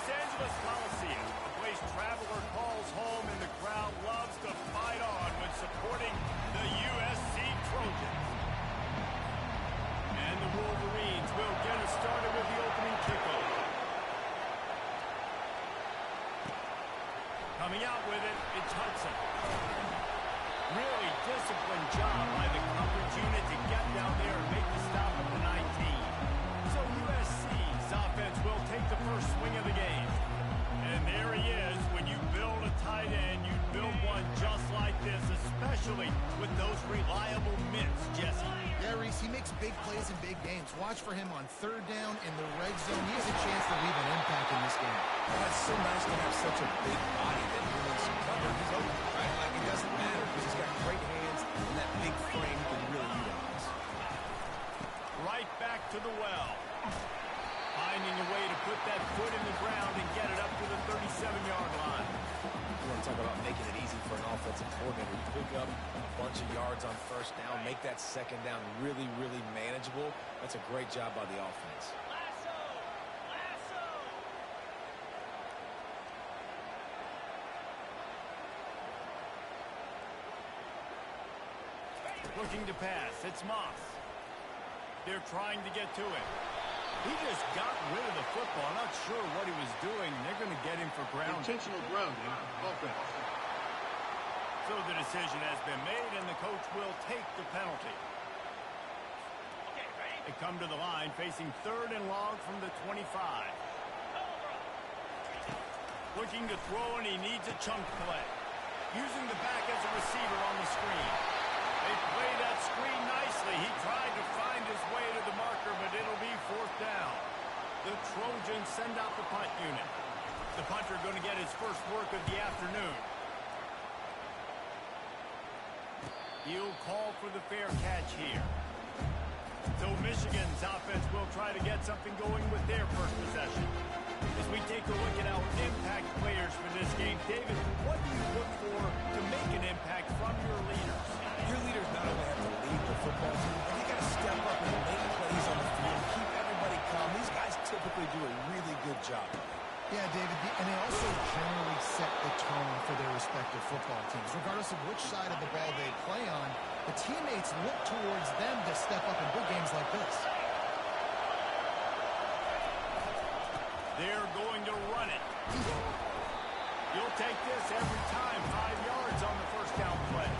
Angeles Coliseum, a place traveler calls home, and the crowd loves to fight on when supporting the USC Trojans. And the Wolverines will get us started with the opening kickoff. Coming out with it, it's Hudson. Really disciplined job by the coverage unit to get down there and make the stop at the 19. So USC's offense will take the first swing of the game. And there he is. When you build a tight end, you build one just like this, especially with those reliable mitts, Jesse. Yeah, Reese, he makes big plays in big games. Watch for him on third down in the red zone. He has a chance to leave an impact in this game. Well, it's so nice to have such a big body that he needs some cover. He's open, right? Like, it doesn't matter because he's got great hands and that big frame he can really utilize. Right back to the well. Finding a way to put that foot in the ground and get it up to the 37-yard line. You want to talk about making it easy for an offensive coordinator. You pick up a bunch of yards on first down, make that second down really, really manageable. That's a great job by the offense. Looking to pass. It's Moss. They're trying to get to it. He just got rid of the football. Not sure what he was doing. They're going to get him for grounding. Intentional grounding. Offense. So the decision has been made, and the coach will take the penalty. They come to the line, facing third and long from the 25. Looking to throw, and he needs a chunk play. Using the back as a receiver on the screen. They play that screen nicely. He tried to find his way to the marker, but it'll be fourth down. The Trojans send out the punt unit. The punter going to get his first work of the afternoon. He'll call for the fair catch here. So Michigan's offense will try to get something going with their first possession. As we take a look at our impact players for this game, David, what do you look for to make an impact from your leaders? Your leaders not only have to lead the football team, but they got to step up and make plays on the field, keep everybody calm. These guys typically do a really good job. Yeah, David, and they also generally set the tone for their respective football teams. Regardless of which side of the ball they play on, the teammates look towards them to step up in big games like this. They're going to run it. You'll take this every time. 5 yards on the first down play.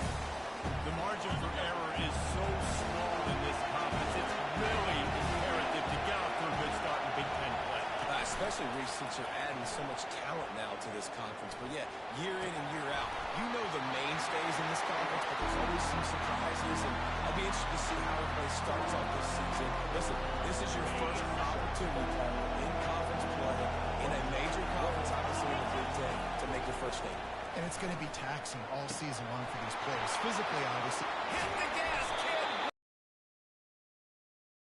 The margin for error is so small in this conference. It's really imperative to get off to a good start in Big Ten play. Especially, Reese, since you're adding so much talent now to this conference. But, yeah, year in and year out, you know the mainstays in this conference, but there's always some surprises, and I'll be interested to see how everybody starts off this season. Listen, this is your first opportunity in conference play in a major conference, obviously in the Big Ten, to make your first statement. And it's going to be taxing all season long for these players. Physically, obviously. Hit the gas, kid!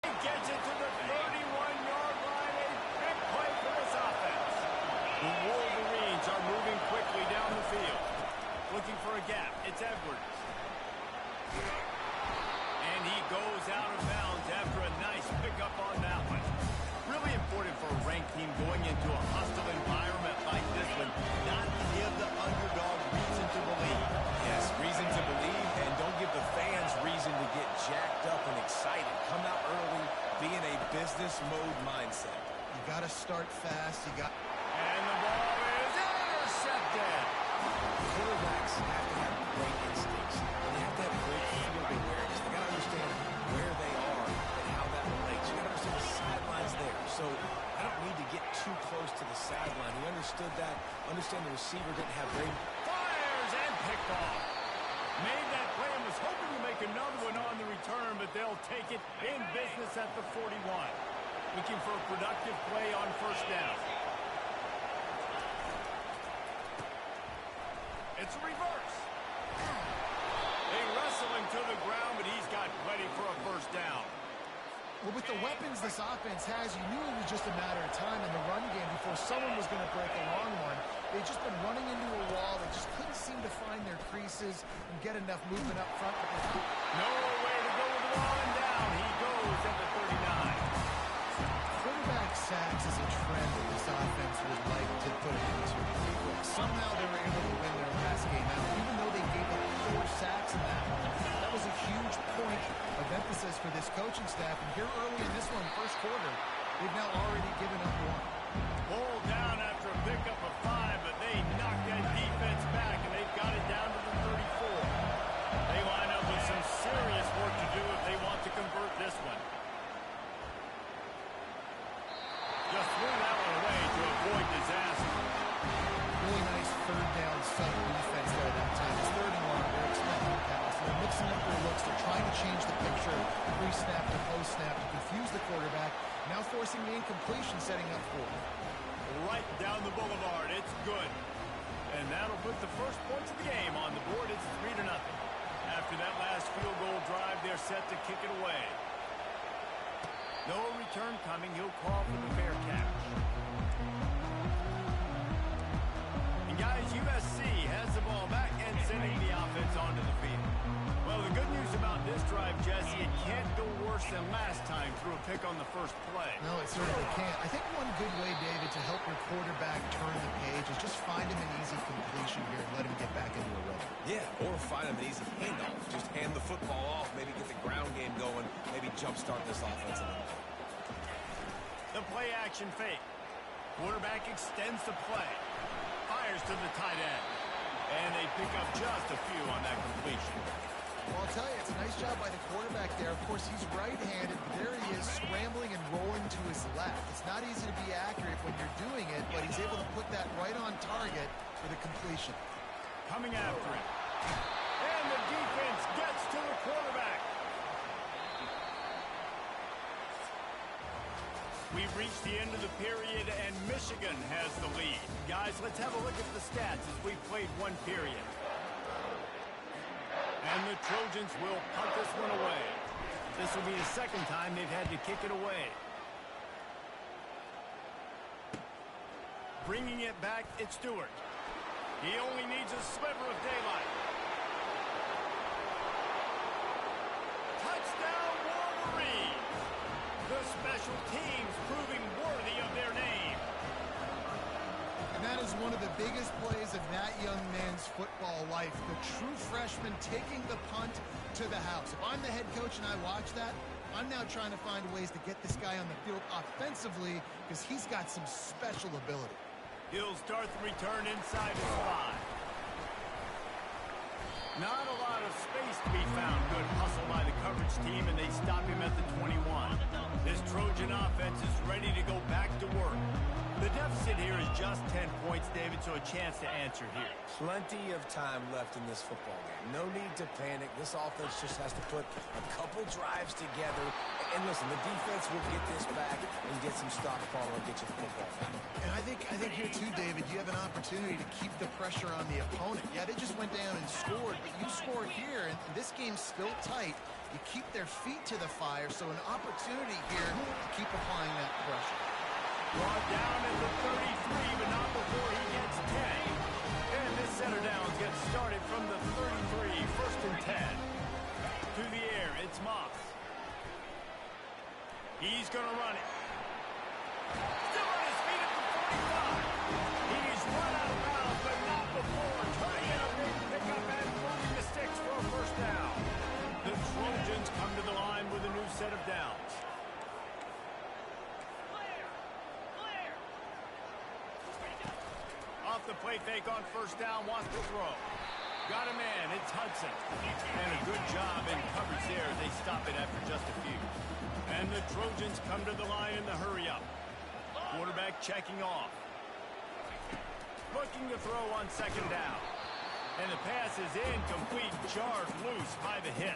He gets it to the 31-yard line. A big play for this offense. The Wolverines are moving quickly down the field. Looking for a gap. It's Edwards. And he goes out of bounds after a nice pickup on that one. Really important for a ranked team going into a hostile environment like this one, not to give the underdog reason to believe. Yes, reason to believe, and don't give the fans reason to get jacked up and excited. Come out early, be in a business mode mindset. You got to start fast. And the ball is intercepted. Quarterbacks have to have great instincts, and they have to have great field awareness. They got to understand where they are and how that relates. You got to understand the sidelines there. So I don't need to get too close to the sideline. He understood that. Understand the receiver didn't have great. Fires and picked off. Made that play and was hoping to make another one on the return, but they'll take it in business at the 41. Looking for a productive play on first down. It's a reverse. They wrestle him to the ground, but he's got plenty for a first down. Well, with the weapons this offense has, you knew it was just a matter of time in the run game before someone was going to break a long one. They've just been running into a wall. They just couldn't seem to find their creases and get enough movement up front. No way to go with the ball and down. He goes at the 39. Quarterbacks sacks is a trend that this offense would like to put it into. Somehow they were able to win their last game out, even though they gave up 4 sacks in that one. That was a huge point of emphasis for this coaching staff. And here early in this one, first quarter, they've now already given up 1. Pulled down after a pickup of 5, but they knocked that defense back, and they've got it down to the 34. They line up with some serious work to do if they want to convert this one. Just threw that one away to avoid disaster. Really nice third down sub defense there that time. It's 3rd and 1. They're expecting a pass. They're mixing up their looks. They're trying to change the picture pre-snap to post-snap to confuse the quarterback. Now forcing the incompletion, setting up 4th. Right down the boulevard. It's good. And that'll put the first points of the game on the board. It's 3-0. After that last field goal drive, they're set to kick it away. No return coming. He'll call for the fair catch. And guys, USC has the ball back and sending the offense onto the field. Well, the good news about this drive, Jesse, it can't go worse than last time through a pick on the first play. No, it certainly can't. I think one good way, David, to help your quarterback turn the page is just find him an easy completion here and let him get back into a rhythm. Yeah, or find him an easy handoff. Just hand the football off, maybe get the ground game going, maybe jumpstart this offense a little bit. The play action fake. Quarterback extends the play. Fires to the tight end. And they pick up just a few on that completion. Well, I'll tell you, it's a nice job by the quarterback there. Of course, he's right-handed, but there he is scrambling and rolling to his left. It's not easy to be accurate when you're doing it, but he's able to put that right on target for the completion. Coming after him. And the defense gets to the quarterback. We've reached the end of the period, and Michigan has the lead. Guys, let's have a look at the stats as we've played one period. And the Trojans will punt this one away. This will be the second time they've had to kick it away. Bringing it back, it's Stewart. He only needs a sliver of daylight. Touchdown, Wolverine! The special teams proving worthy of their name. And that is one of the biggest plays of that young man's football life. The true freshman taking the punt to the house. If I'm the head coach and I watch that, I'm now trying to find ways to get this guy on the field offensively because he's got some special ability. He'll start the return inside his 5. Not a lot of space to be found. Good hustle by the coverage team, and they stop him at the 21. This Trojan offense is ready to go back to work. The deficit here is just 10 points, David, so a chance to answer here. Plenty of time left in this football game. No need to panic. This offense just has to put a couple drives together. And listen, the defense will get this back and get some stockpile and get you the football back. And I think here too, David, you have an opportunity to keep the pressure on the opponent. Yeah, they just went down and scored, but you scored here, and this game's still tight. You keep their feet to the fire, so an opportunity here to keep applying that pressure. Brought down at the 33, but not before he gets 10. And this center downs gets started from the 33, 1st and 10. To the air, it's Moss. He's going to run it. Still on his feet at the 45. He's run out of bounds, but not before turning in a big pickup and moving the sticks for a 1st down. The Trojans come to the line with a new set of downs. Off the play fake on 1st down, wants to throw. Got a man, it's Hudson. And a good job in coverage there. They stop it after just a few. And the Trojans come to the line in the hurry-up. Quarterback checking off. Looking to throw on 2nd down. And the pass is incomplete, jarred loose by the hit.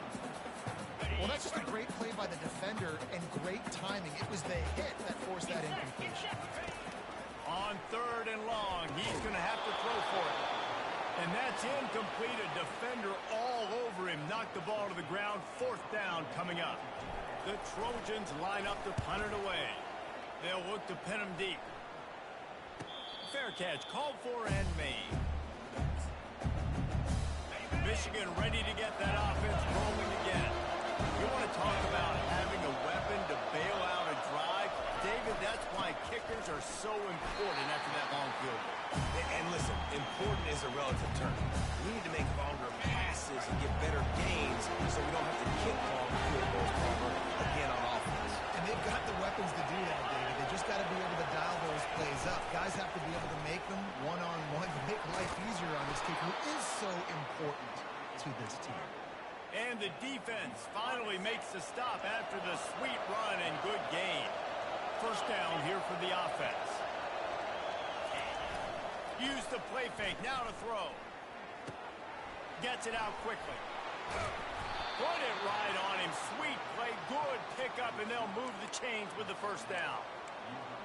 Well, that's just a great play by the defender and great timing. It was the hit that forced that incompletion. On 3rd and long, he's going to have to throw for it. And that's incomplete. A defender all over him. Knocked the ball to the ground. 4th down coming up. The Trojans line up to punt it away. They'll look to pin him deep. Fair catch called for and made. Michigan ready to get that offense rolling again. You want to talk about having a weapon to bail out a drive? David, that's why kickers are so important after that long field goal. And listen, important is a relative term. We need to make longer passes and get better gains so we don't have to kick long field goals, Palmer, again on offense. And they've got the weapons to do that, David. They just got to be able to dial those plays up. Guys have to be able to make them one-on-one to make life easier on this kicker, who is so important to this team. And the defense finally makes the stop after the sweet run and good gain. First down here for the offense. Use the play fake, now to throw. Gets it out quickly. Put it right on him. Sweet play, good pickup, and they'll move the chains with the first down.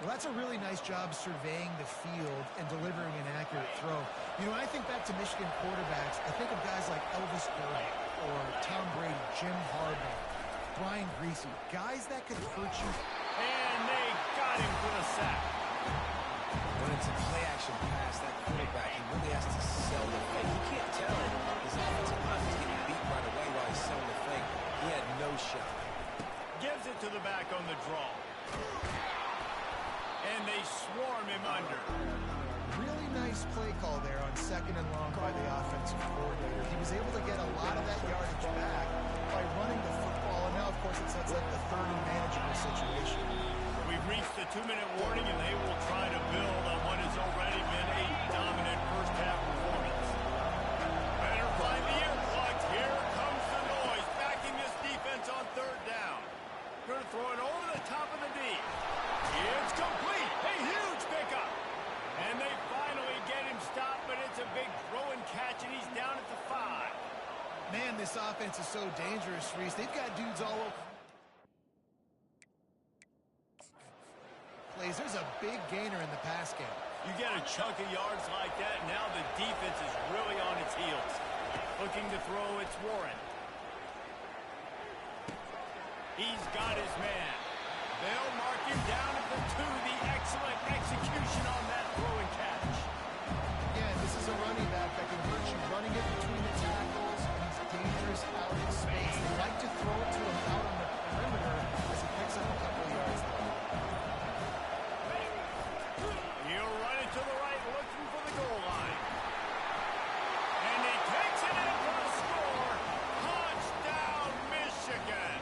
Well, that's a really nice job surveying the field and delivering an accurate throw. You know, when I think back to Michigan quarterbacks, I think of guys like Elvis Gurley or Tom Brady, Jim Harbaugh, Brian Griese, guys that could hurt you. And they got him for the sack. When it's a play-action pass, that quarterback, he really has to sell the fake. He can't tell his offensive line is getting beat right away while he's selling the fake. He had no shot. Gives it to the back on the draw. And they swarm him under. Really nice play call there on 2nd and long by the offensive coordinator. He was able to get a lot of that yardage back by running the football, and now, of course, it sets up the 3rd and manageable situation. We've reached the 2-minute warning, and they will try to build on what has already been a dominant first-half performance. Better find the earplugs. Here comes the noise, backing this defense on 3rd down. Going to throw it over the top of the D. It's complete. A huge pickup. And they finally get him stopped, but it's a big throw and catch, and he's down at the 5. Man, this offense is so dangerous, Reese. They've got dudes all over. There's a big gainer in the pass game. You get a chunk of yards like that, now the defense is really on its heels. Looking to throw, it's Warren. He's got his man. They'll mark him down at the 2. The excellent execution on that throw and catch. Again, this is a running back that can hurt you. Running it between the tackles, and he's dangerous out in space. They like to throw it to him out on the perimeter as he picks up a couple of yards there. He'll run it to the right, looking for the goal line. And he takes it in for a score. Touchdown, Michigan.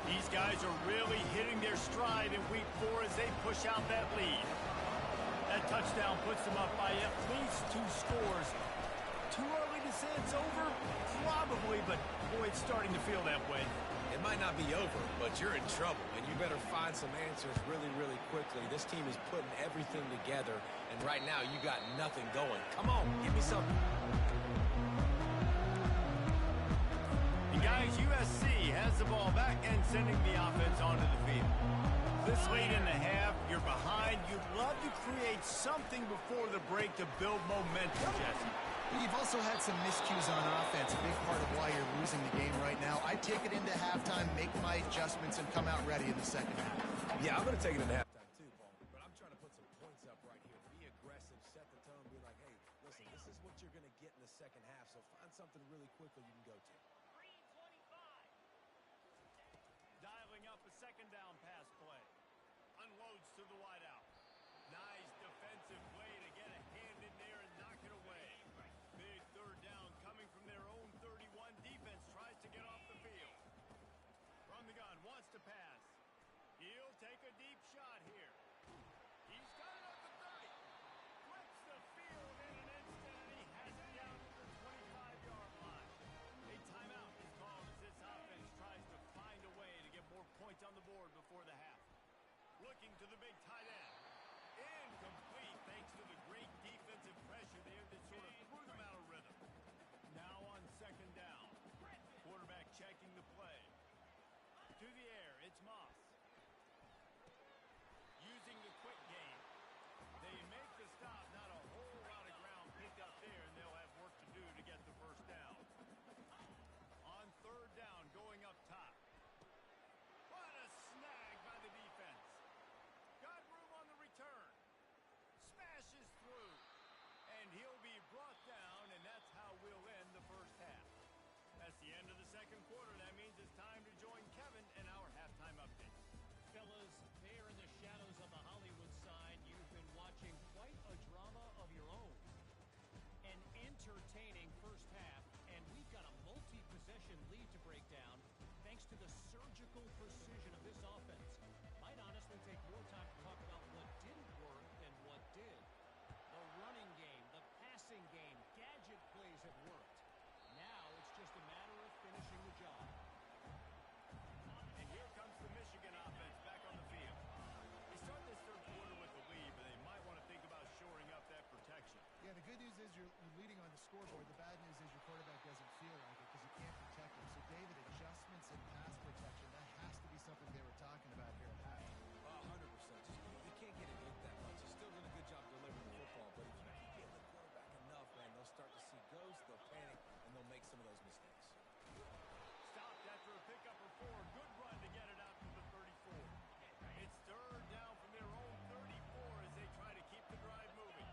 These guys are really hitting their stride in week 4 as they push out that lead. That touchdown puts them up by at least 2 scores. Too early to say it's over? Probably, but boy, it's starting to feel that way. It might not be over, but you're in trouble, and you better find some answers really, really quickly. This team is putting everything together, and right now you got nothing going. Come on, give me something. And guys, USC has the ball back and sending the offense onto the field. This late in the half, you're behind. You'd love to create something before the break to build momentum, Jesse. You've also had some miscues on offense, a big part of why you're losing the game right now. I take it into halftime, make my adjustments, and come out ready in the second half. Yeah, I'm going to take it into halftime too, Paul. But I'm trying to put some points up right here. Be aggressive, set the tone, be like, hey, listen, this is what you're going to get in the second half, so find something really quickly you can go to. Dialing up a 2nd down pass play. Unloads to the wideout. Nice defensive play to get a hand in there and knock it away. Big 3rd down coming from their own 31. Defense tries to get off the field. From the gun, wants to pass. He'll take a deep shot here. He's got it up the 30. Flips the field in an instant, and he has it down to the 25-yard line. A timeout is called as this offense tries to find a way to get more points on the board before the half. Looking to the big tight end. Incomplete thanks to the great defensive pressure there that sort of threw them out of rhythm. Now on 2nd down. Quarterback checking the play. To the air, it's Moss. Using the quick game. They make the stop, not a whole lot of ground picked up there, and they'll have work to do to get the first down. On 3rd down, going up top. What a snag by the defense. Got clinical precision of this offense. Might honestly take more time to talk about what didn't work than what did. The running game, the passing game, gadget plays have worked. Now it's just a matter of finishing the job. And here comes the Michigan offense back on the field. They start this third quarter with the lead, but they might want to think about shoring up that protection. Yeah, the good news is you're leading on the scoreboard. The bad news is your quarterback doesn't feel like it because you can't protect him. So, David, adjustments in pass protection, that has to be something they were talking about here at half. 100%. You can't get it hit that much. He's still doing a good job delivering the football, but if you keep getting the quarterback enough, man, they'll start to see ghosts, they'll panic, and they'll make some of those mistakes. Stopped after a pickup or 4. Good run to get it out to the 34. It's third down from their own 34 as they try to keep the drive moving.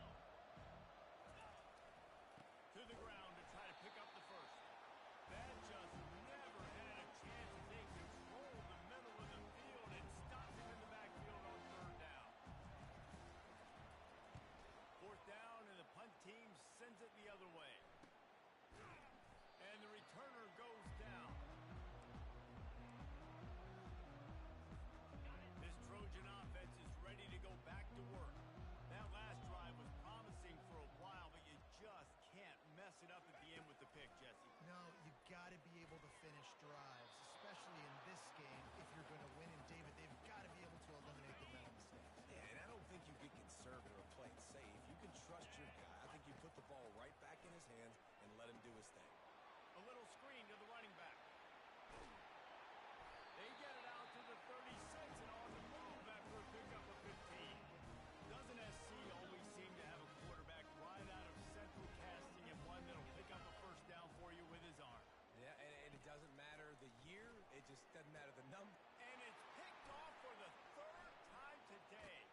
To the ground to try to pick up the first. That just never had a chance as they controlled the middle of the field and stopped him in the backfield on third down. Fourth down, and the punt team sends it the other way. And the returner goes down. This Trojan offense is ready to go back to work. That last drive was promising for a while, but you just can't mess it up at the end with the pick, Jesse. No, you got to be able to finish drives, especially in this game if you're going to win. And, David, they've got to be able to eliminate the mental mistakes. Yeah, and I don't think you get conservative or play it safe. You can trust your guy. I think you put the ball right back in his hands and let him do his thing. A little screen to the running back. They get it out to the 36 and on the move after a pickup of 15. Doesn't SC always seem to have a quarterback right out of central casting and one that'll pick up a first down for you with his arm? Yeah, and it doesn't matter the year. It just doesn't matter the number. And it's picked off for the third time today.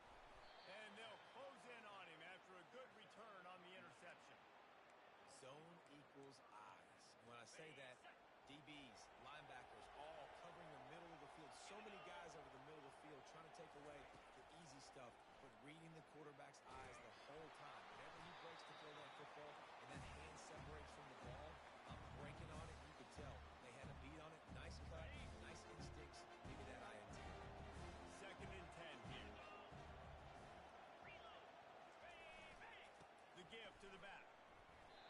And they'll close in on him after a good return on the interception. Zone equals eyes. When I say that, DBs, linebackers, all covering the middle of the field. So many guys over the middle of the field trying to take away the easy stuff, but reading the quarterback's eyes the whole time. Whenever he breaks to throw that football and that hand separates from the ball, I'm breaking on it. You could tell they had a beat on it. Nice cut, nice instincts. Maybe that INT. Second and 10 here. The give to the back.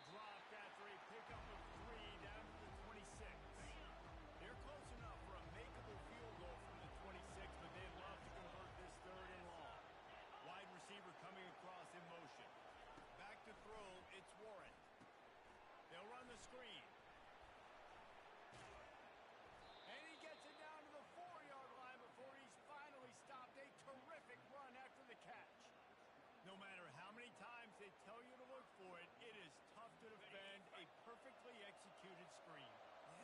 Dropped after a pickup of 3 down to the 26. They're close enough for a makeable field goal from the 26, but they'd love to convert this third and long. Wide receiver coming across in motion. Back to throw, it's Warren. They'll run the screen. And he gets it down to the 4-yard line before he's finally stopped. A terrific run after the catch. No matter how many times they tell you to look for it, it is tough to defend a perfectly executed screen.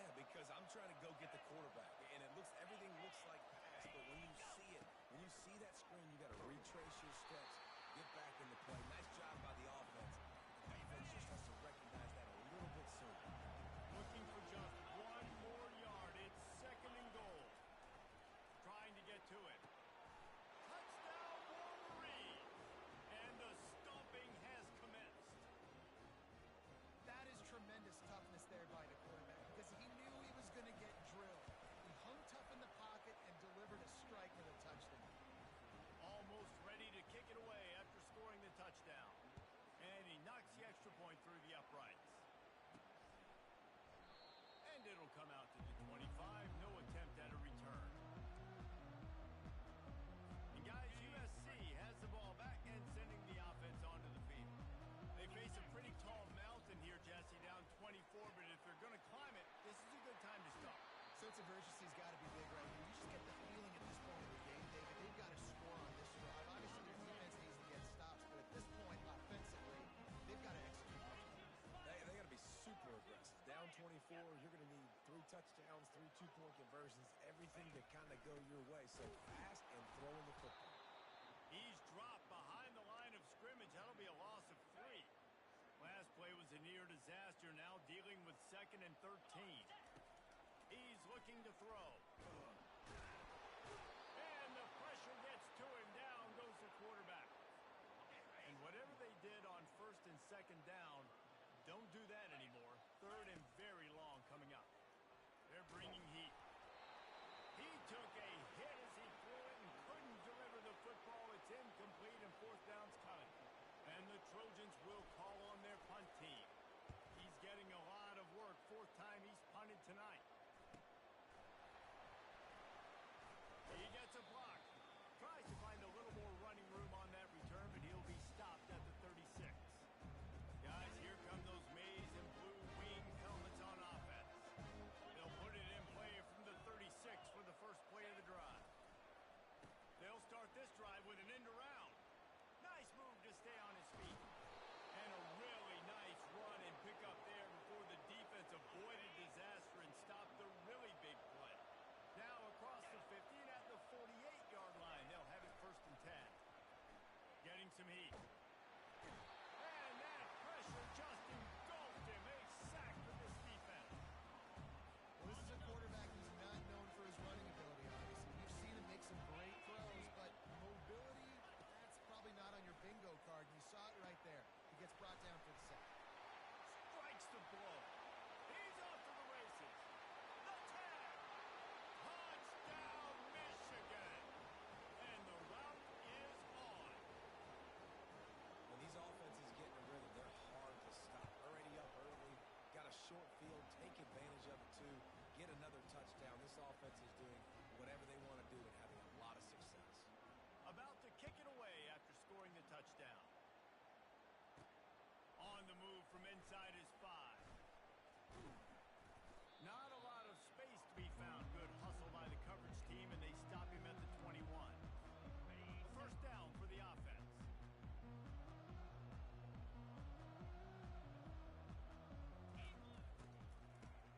Yeah, because I'm trying to go get the quarterback, and everything looks like pass, but when you see it, when you see that screen, you got to retrace your steps, get back in the play. Nice job by the offense. The defense just has to recognize that a little bit sooner. Looking for just one more yard. It's second and goal. Trying to get to it. Touchdown, Wolverine! And the stomping has commenced. That is tremendous toughness there by the quarterback because he knew he was going to get drilled. He hung tough in the pocket and delivered a strike for the touchdown. Almost ready to kick it away after scoring the touchdown. And he knocks the extra point through the uprights. And it'll come out to the 25. No attempt at a return. And guys, USC has the ball back and sending the offense onto the field. They face a pretty tall mountain here, Jesse, down 24, but if they're going to climb it, this is a good time to start. Sense of urgency's got to be big right here. You just get the feeling at this point in the game, David, they've got to score on this drive. Obviously, their defense needs to get stops, but at this point, offensively, they've got to execute much better. They got to be super aggressive. Down 24, you're going to need 3 touchdowns, 3 two-point conversions, everything to kind of go your way. So fast and throwing the football. He's dropped behind the line of scrimmage. That'll be a loss of 3. Last play was a near disaster. Now dealing with 2nd and 13. He's looking to throw. And the pressure gets to him. Down goes the quarterback. And whatever they did on 1st and 2nd down, don't do that anymore. 3rd and very long coming up. They're bringing heat. He took a hit as he threw it and couldn't deliver the football. It's incomplete and fourth down's coming. And the Trojans will call on their punt team. He's getting a lot of work. Fourth time he's punted tonight. He gets a block. Tries to find a little more running room on that return, but he'll be stopped at the 36. Guys, here come those maize and blue wing helmets on offense. They'll put it in play from the 36 for the first play of the drive. They'll start this drive with an end around. Nice move to stay on his feet. And a really nice run and pick up there before the defense avoided disaster and stopped the really big play. Now across the 50 and at the 48-yard line, they'll have it first and 10. Getting some heat. And that pressure just engulfed him. A sack for this defense. Well, this is a quarterback who's not known for his running ability, obviously. We've seen him make some great throws, but mobility, that's probably not on your bingo card. You saw it right there. He gets brought down for the sack. Strikes the blow. He's off to the races. The tag. Touchdown, Michigan. And the route is on. When these offenses get in a rhythm, they're hard to stop. Already up early, got a short field, take advantage of it too, get another touchdown. This offense is doing whatever they want to do and having a lot of success. About to kick it away after scoring the touchdown. On the move from inside his 5. Not a lot of space to be found. Good hustle by the coverage team, and they stop him at the 21. First down for the offense.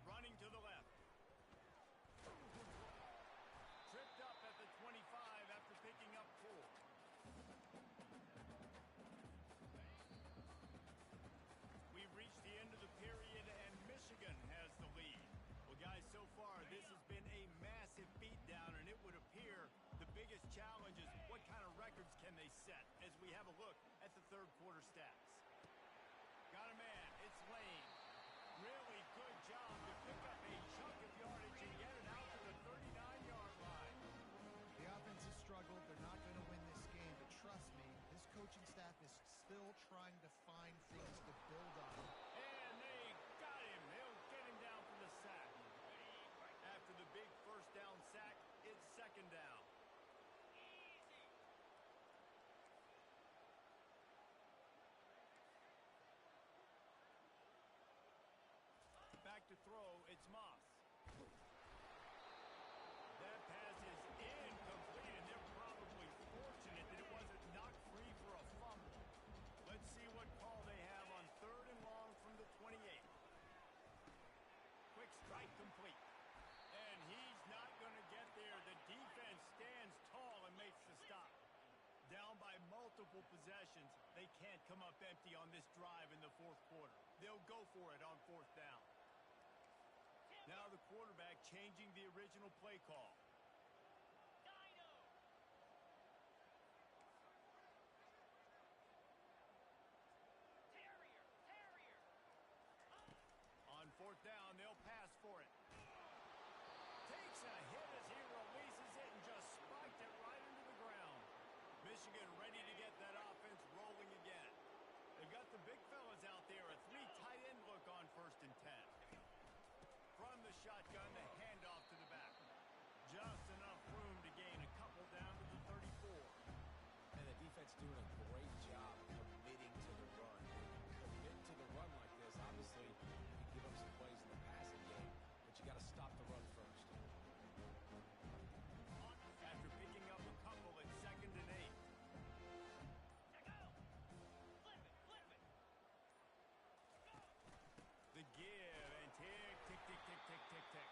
Running to the left. Tripped up at the 25 after picking up 4. We've reached the end of the period, and Michigan has the lead. Well, guys, so far, this has been a massive beatdown, and it would appear the biggest challenge is what kind of records can they set as we have a look at the third quarter stats. Got a man. It's Lane. Really good job to pick up a chunk of yardage and get it out to the 39-yard line. The offense has struggled. They're not going to win this game, but trust me, this coaching staff is still trying to find things to build on. And they got him. They'll get him down for the sack. After the big first down sack, it's second down. Back to throw, it's Moss. That pass is incomplete, and they're probably fortunate that it wasn't knocked free for a fumble. Let's see what call they have on third and long from the 28. Quick strike complete. And he's not going to get there. The defense stands tall and makes the stop. Down by multiple possessions, they can't come up empty on this drive in the fourth quarter. They'll go for it on fourth down. Now the quarterback changing the original play call. On fourth down, they'll pass for it. Takes a hit as he releases it and just spiked it right into the ground. Michigan ready to get that offense rolling again. They've got the big fellas out there. A 3 tight end look on first and 10. From the shotgun, the handoff to the back. Just enough room to gain a couple down to the 34. And the defense doing a great job committing to the run. Commit to the run like this, obviously, you can give up some plays in the passing game, but you got to stop the run first. After picking up a couple at second and 8. The give and tick, tick, tick, tick, tick, tick, tick.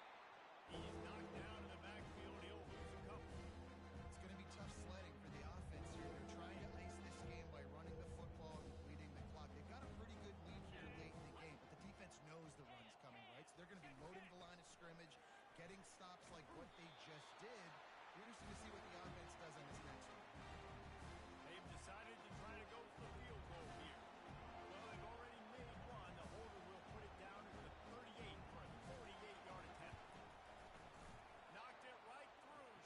He's knocked down in the backfield. He'll lose a couple. It's going to be tough sledding for the offense here. They're trying to ice this game by running the football and leading the clock. They've got a pretty good lead here late in the game, but the defense knows the run's coming, right? So they're going to be loading the line of scrimmage, getting stops like what they just did. We're interested to see what the offense does on this next one. They've decided to try to go for the field goal here. Well, they've already made one. The holder will put it down at the 38 for a 48-yard attempt. Knocked it right through.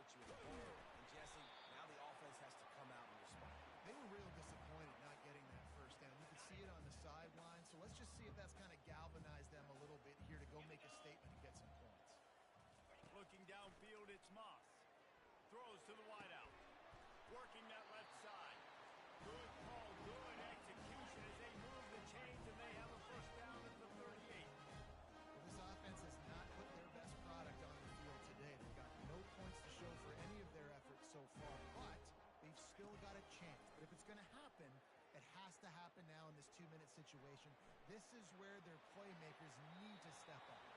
get you in the hole. And Jesse, now the offense has to come out and respond. They were real disappointed not getting that first down. You could see it on the sideline. So let's just see if that's kind of galvanized them a little bit here to go make a statement and get some points. Looking downfield, it's Moss. Throws to the wideout. Working that left side. Good call, good execution as they move the chains and they have a first down at the 38. Well, this offense has not put their best product on the field today. They've got no points to show for any of their efforts so far, but they've still got a chance. But if it's going to happen, it has to happen now in this 2-minute situation. This is where their playmakers need to step up.